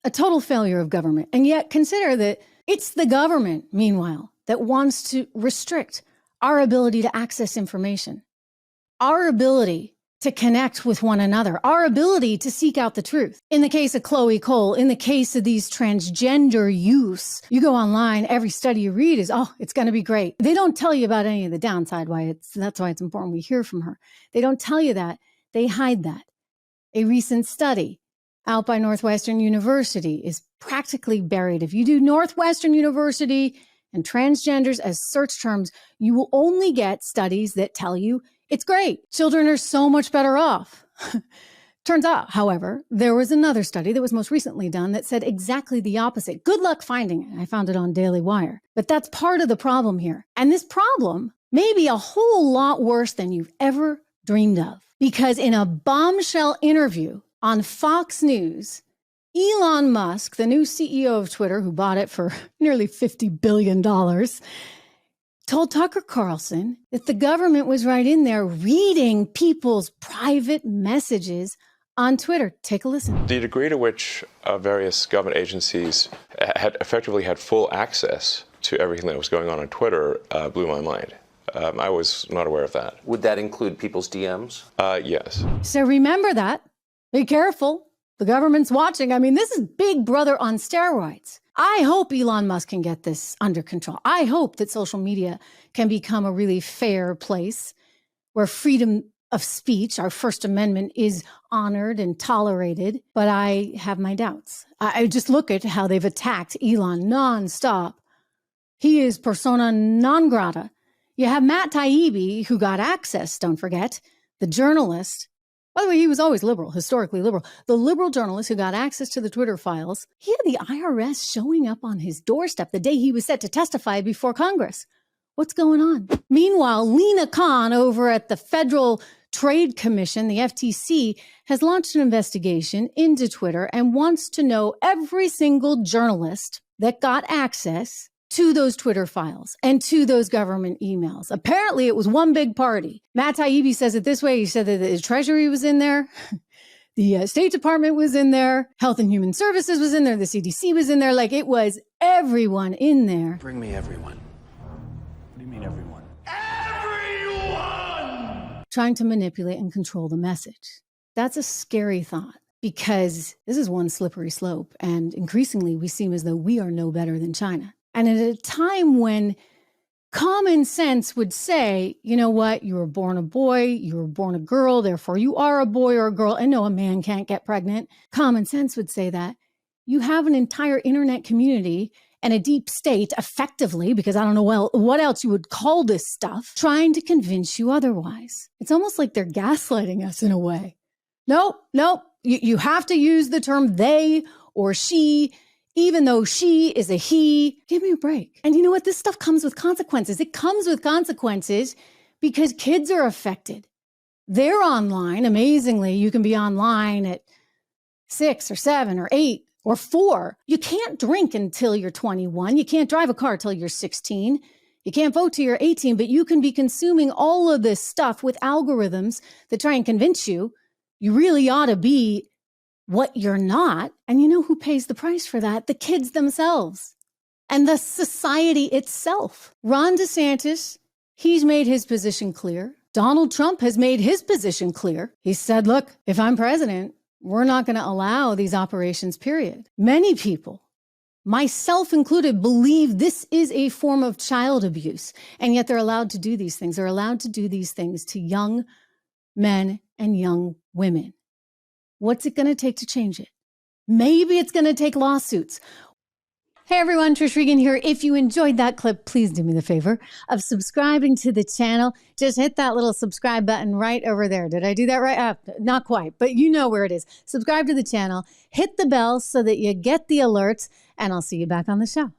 A total failure of government. And yet consider that it's the government, meanwhile, that wants to restrict our ability to access information, our ability to connect with one another, our ability to seek out the truth. In the case of Chloe Cole, in the case of these transgender youths, you go online, every study you read is, oh, it's going to be great. They don't tell you about any of the downside, that's why it's important we hear from her. They don't tell you that. They hide that. A recent study out by Northwestern University is practically buried. If you do Northwestern University and transgenders as search terms, you will only get studies that tell you it's great. Children are so much better off. Turns out, however, there was another study that was most recently done that said exactly the opposite. Good luck finding it. I found it on Daily Wire. But that's part of the problem here. And this problem may be a whole lot worse than you've ever dreamed of. Because in a bombshell interview on Fox News, Elon Musk, the new CEO of Twitter, who bought it for nearly $50 billion, told Tucker Carlson that the government was right in there reading people's private messages on Twitter. Take a listen. The degree to which various government agencies had effectively had full access to everything that was going on Twitter blew my mind. I was not aware of that. Would that include people's DMs? Yes. So remember that. Be careful. The government's watching. I mean, this is Big Brother on steroids. I hope Elon Musk can get this under control. I hope that social media can become a really fair place where freedom of speech, our First Amendment, is honored and tolerated. But I have my doubts. I just look at how they've attacked Elon nonstop. He is persona non grata. You have Matt Taibbi, who got access, don't forget, the journalist. By the way, he was always liberal, historically liberal. The liberal journalist who got access to the Twitter files, he had the IRS showing up on his doorstep the day he was set to testify before Congress. What's going on? Meanwhile, Lena Khan over at the Federal Trade Commission, the FTC, has launched an investigation into Twitter and wants to know every single journalist that got access to those Twitter files and to those government emails. Apparently, it was one big party. Matt Taibbi says it this way. He said that the Treasury was in there. The State Department was in there. Health and Human Services was in there. The CDC was in there. Like, it was everyone in there. Bring me everyone. What do you mean everyone? Everyone! Trying to manipulate and control the message. That's a scary thought because this is one slippery slope. And increasingly, we seem as though we are no better than China. And at a time when common sense would say, you know what, you were born a boy, you were born a girl, therefore you are a boy or a girl. And no, a man can't get pregnant. Common sense would say that. You have an entire internet community and a deep state, effectively, because I don't know what else you would call this stuff, trying to convince you otherwise. It's almost like they're gaslighting us in a way. Nope. You have to use the term they or she, even though she is a he. Give me a break. And you know what? This stuff comes with consequences. It comes with consequences because kids are affected. They're online. Amazingly, you can be online at 6 or 7 or 8 or 4. You can't drink until you're 21. You can't drive a car till you're 16. You can't vote till you're 18, but you can be consuming all of this stuff with algorithms that try and convince you really ought to be what you're not. And you know who pays the price for that? The kids themselves and the society itself. Ron DeSantis, he's made his position clear. Donald Trump has made his position clear. He said, look, if I'm president, we're not going to allow these operations, period. Many people, myself included, believe this is a form of child abuse. And yet they're allowed to do these things. They're allowed to do these things to young men and young women. What's it going to take to change it? Maybe it's going to take lawsuits. Hey everyone, Trish Regan here. If you enjoyed that clip, please do me the favor of subscribing to the channel. Just hit that little subscribe button right over there. Did I do that right? Not quite, but you know where it is. Subscribe to the channel, hit the bell so that you get the alerts, and I'll see you back on the show.